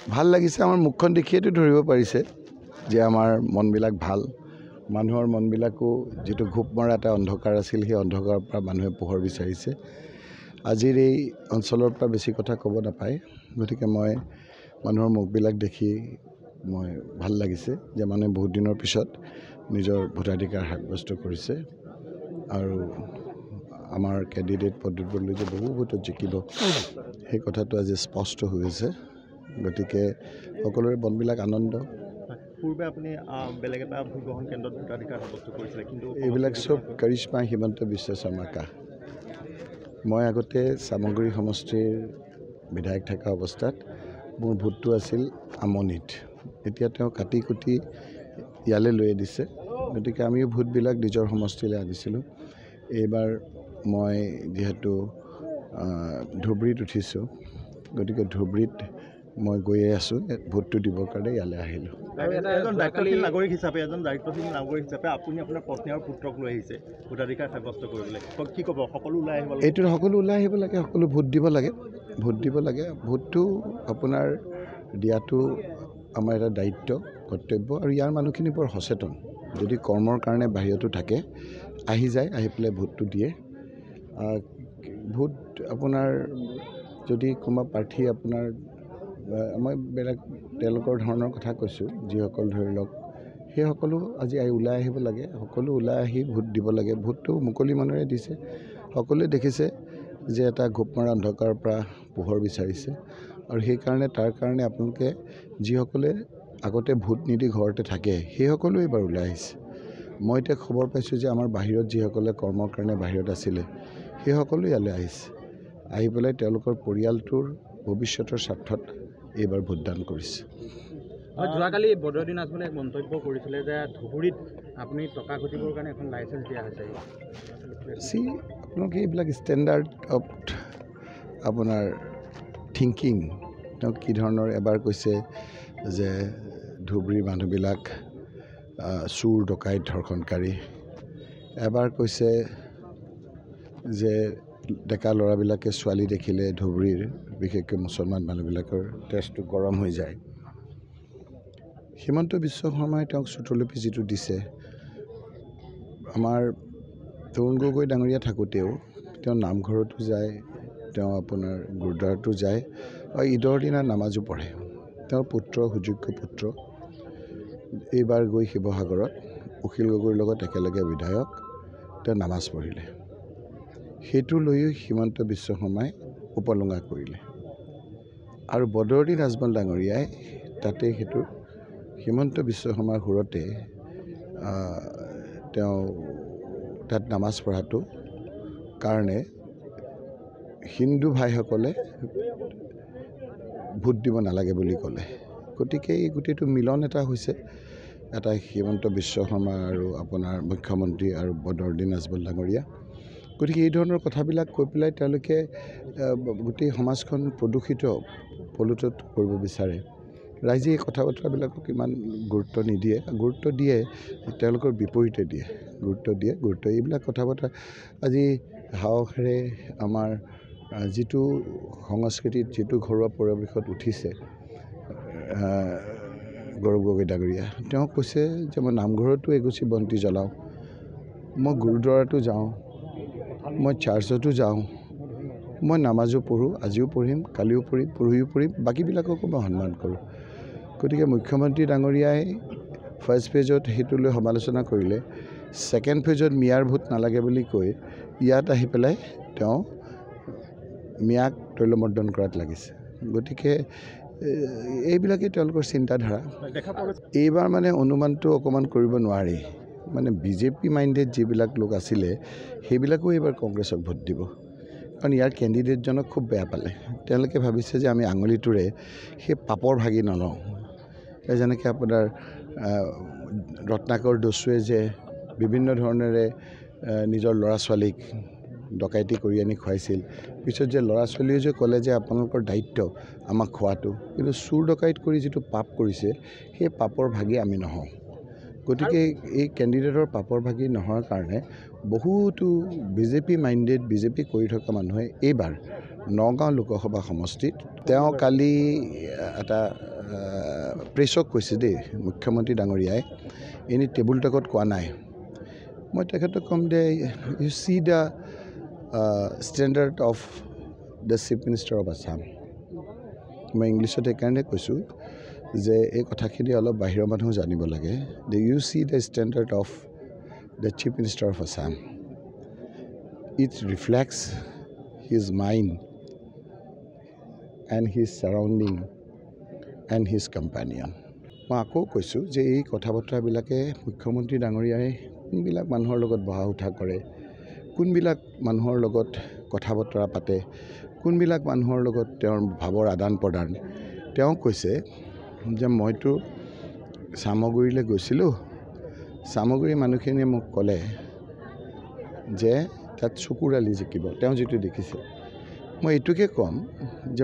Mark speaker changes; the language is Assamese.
Speaker 1: ভাল লাগিছে আমাৰ মুখখন দেখিয়েতো ধৰিব পাৰিছে যে আমাৰ মনবিলাক ভাল মানুহৰ মনবিলাকো যেটো ঘুপ মৰা এটা অন্ধকাৰ আছিল সেই অন্ধকাৰৰ পৰা মানুহে পোহৰ বিচাৰিছে আজিৰ এই অঞ্চলৰ পৰা বেছি কথা ক'ব নাপায় গতিকে মই মানুহৰ মুখবিলাক দেখি মই ভাল লাগিছে যে মানুহে বহুত দিনৰ পিছত নিজৰ ভোটাধিকাৰ সাব্যস্ত কৰিছে আৰু আমাৰ কেণ্ডিডেট প্ৰদ্যুৎ বৰদলৈ যে বহু ভোটত জিকিব সেই কথাটো আজি স্পষ্ট হৈ আছে গতিকে সকলোৰে মনবিলাক আনন্দ
Speaker 2: পূৰ্বে আপুনি বেলেগ এটা ভোট গ্ৰহণ কেন্দ্ৰত ভোটাধিকাৰ সাব্যস্ত কৰিছিলে কিন্তু
Speaker 1: এইবিলাক চব কৰিশ্মা হিমন্ত বিশ্ব শৰ্মাৰ কাহ মই আগতে চামগুৰি সমষ্টিৰ বিধায়ক থকা অৱস্থাত মোৰ ভোটটো আছিল আমনিত এতিয়া তেওঁ কাটি কুটি ইয়ালৈ লৈ দিছে গতিকে আমিও ভোটবিলাক নিজৰ সমষ্টিলৈ আনিছিলোঁ এইবাৰ মই যিহেতু ধুবুৰীত উঠিছোঁ গতিকে ধুবুৰীত মই গৈয়ে আছোঁ ভোটটো দিবৰ কাৰণে ইয়ালৈ আহিলোঁ
Speaker 2: এজন দায়িত্বশীল নাগৰিক হিচাপে আপুনি আপোনাৰ পত্নী আৰু পুত্ৰক লৈ আহিছে ভোটাধিকাৰ সাব্যস্ত কৰিবলৈ কি ক'ব সকলো ওলাই আহিব
Speaker 1: এইটো সকলো ওলাই আহিব লাগে সকলো ভোট দিব লাগে ভোটটো আপোনাৰ দিয়াটো আমাৰ এটা দায়িত্ব কৰ্তব্য আৰু ইয়াৰ মানুহখিনি বৰ সচেতন যদি কৰ্মৰ কাৰণে বাহিৰতো থাকে আহি যায় আহি পেলাই ভোটটো দিয়ে ভোট আপোনাৰ যদি কোনোবা প্ৰাৰ্থী আপোনাৰ মই বেলেগ তেওঁলোকৰ ধৰণৰ কথা কৈছোঁ যিসকল ধৰি লওক সেইসকলো আজি ওলাই আহিব লাগে সকলো ওলাই আহি ভোট দিব লাগে ভোটটো মুকলি মনেৰে দিছে সকলোৱে দেখিছে যে এটা ঘুপ মৰা অন্ধকাৰৰ পৰা পোহৰ বিচাৰিছে আৰু সেইকাৰণে তাৰ কাৰণে আপোনালোকে যিসকলে আগতে ভোট নিদি ঘৰতে থাকে সেইসকলো এইবাৰ ওলাই আহিছে মই এতিয়া খবৰ পাইছোঁ যে আমাৰ বাহিৰত যিসকলে কৰ্মৰ কাৰণে বাহিৰত আছিলে সেইসকলো ইয়ালৈ আহিছে আহি পেলাই তেওঁলোকৰ পৰিয়ালটোৰ ভৱিষ্যতৰ স্বাৰ্থত এইবাৰ ভোটদান কৰিছে
Speaker 3: যোৱাকালি বদৰুদ্দিন আজমলে এক মন্তব্য কৰিছিলে যে ধুবুৰীত আপুনি টকা ঘটিবৰ কাৰণে এখন লাইচেঞ্চ দিয়া হৈছে
Speaker 1: আপোনালোকে এইবিলাক ষ্টেণ্ডাৰ্ড অফ আপোনাৰ থিংকিং তেওঁ কি ধৰণৰ এবাৰ কৈছে যে ধুবুৰীৰ মানুহবিলাক চুৰ ডকাইত ধৰ্ষণকাৰী এবাৰ কৈছে যে ডেকা ল'ৰাবিলাকে ছোৱালী দেখিলে ধুবুৰীৰ বিশেষকৈ মুছলমান মানুহবিলাকৰ তেজটো গৰম হৈ যায় হিমন্ত বিশ্ব শৰ্মাই তেওঁক চুটলপি যিটো দিছে আমাৰ তৰুণ গগৈ ডাঙৰীয়া থাকোঁতেও তেওঁ নামঘৰতো যায় তেওঁ আপোনাৰ গুৰুদ্বাৰতো যায় আৰু ঈদৰ দিনা নামাজো পঢ়ে তেওঁৰ পুত্ৰ সুযোগ্য পুত্ৰ এইবাৰ গৈ শিৱসাগৰত অখিল গগৈৰ লগত একেলগে বিধায়ক তেওঁ নামাজ পঢ়িলে সেইটো লৈও হিমন্ত বিশ্ব শৰ্মাই উপলুঙা কৰিলে আৰু বদৰুদ্দিন আজমল ডাঙৰীয়াই তাতে সেইটো হিমন্ত বিশ্ব শৰ্মাৰ সুৰতে তেওঁ তাত নামাজ পঢ়াটো কাৰণে হিন্দু ভাইসকলে ভোট দিব নালাগে বুলি ক'লে গতিকে এই গোটেইটো মিলন এটা হৈছে এটা হিমন্ত বিশ্ব শৰ্মা আৰু আপোনাৰ মুখ্যমন্ত্ৰী আৰু বদৰুদ্দিন আজমল ডাঙৰীয়া গতিকে এই ধৰণৰ কথাবিলাক কৈ পেলাই তেওঁলোকে গোটেই সমাজখন পলুটত কৰিব বিচাৰে ৰাইজে এই কথা বতৰাবিলাকক ইমান গুৰুত্ব নিদিয়ে গুৰুত্ব দিয়ে তেওঁলোকৰ বিপৰীতে দিয়ে গুৰুত্ব এইবিলাক কথা বতৰা আজি হাওঁখেৰে আমাৰ যিটো সংস্কৃতিত যিটো ঘৰুৱা পৰিৱেশত উঠিছে গৌৰৱ গগৈ ডাঙৰীয়া তেওঁ কৈছে যে মই নামঘৰতো এগছি বন্তি জ্বলাওঁ মই গুৰুদ্বাৰতো যাওঁ মই চাৰ্চতো যাওঁ মই নামাজো পঢ়োঁ আজিও পঢ়িম কালিও পঢ়িম পৰহিও পঢ়িম বাকীবিলাককো মই সন্মান কৰোঁ গতিকে মুখ্যমন্ত্ৰী ডাঙৰীয়াই ফাৰ্ষ্ট ফেজত সেইটো লৈ সমালোচনা কৰিলে ছেকেণ্ড ফেজত মিয়াৰ ভোট নালাগে বুলি কৈ ইয়াত আহি পেলাই তেওঁ মিয়াক তৈলমৰ্দন কৰাত লাগিছে গতিকে এইবিলাকেই তেওঁলোকৰ চিন্তাধাৰা এইবাৰ মানে অনুমানটো অকণমান কৰিব নোৱাৰি মানে বিজেপি মাইণ্ডেড যিবিলাক লোক আছিলে সেইবিলাকো এইবাৰ কংগ্ৰেছক ভোট দিব কাৰণ ইয়াৰ কেণ্ডিডেটজনক খুব বেয়া পালে তেওঁলোকে ভাবিছে যে আমি আঙুলিটোৰে সেই পাপৰ ভাগি নলওঁ যেনেকৈ আপোনাৰ ৰত্নাকৰ দস্যুৱে যে বিভিন্ন ধৰণেৰে নিজৰ ল'ৰা ছোৱালীক ডকাইতি কৰি আনি খুৱাইছিল পিছত যে ল'ৰা ছোৱালীয়ে যে ক'লে যে আপোনালোকৰ দায়িত্ব আমাক খোৱাটো কিন্তু চুৰ ডকাইত কৰি যিটো পাপ কৰিছে সেই পাপৰ ভাগি আমি নহওঁ গতিকে এই কেণ্ডিডেটৰ পাপৰ ভাগি নোহোৱাৰ কাৰণে বহুতো বিজেপি মাইণ্ডেড বিজেপি কৰি থকা মানুহে এইবাৰ নগাঁও লোকসভা সমষ্টিত তেওঁ কালি এটা প্ৰেছক কৈছে দেই মুখ্যমন্ত্ৰী ডাঙৰীয়াই এনেই টেবুল টকত কোৱা নাই মই তেখেতক ক'ম যে you see the standard of the chief minister of Assam মই ইংলিছত এইকাৰণে কৈছোঁ যে এই কথাখিনি অলপ বাহিৰৰ মানুহ জানিব লাগে যে you see the standard of the chief minister of Assam it reflects his mind and his surrounding and his companion মই আকৌ কৈছোঁ যে এই কথা বতৰাবিলাকে মুখ্যমন্ত্ৰী ডাঙৰীয়াই কোনবিলাক মানুহৰ লগত বহা উঠা কৰে কোনবিলাক মানুহৰ লগত কথা বতৰা পাতে কোনবিলাক মানুহৰ লগত তেওঁৰ ভাৱৰ আদান প্ৰদান তেওঁ কৈছে যে মইতো চামগুৰিলৈ গৈছিলোঁ চামগুৰি মানুহখিনিয়ে মোক ক'লে যে তাত চকুৰ আলি জিকিব তেওঁ যিটো দেখিছে মই এইটোকে ক'ম যে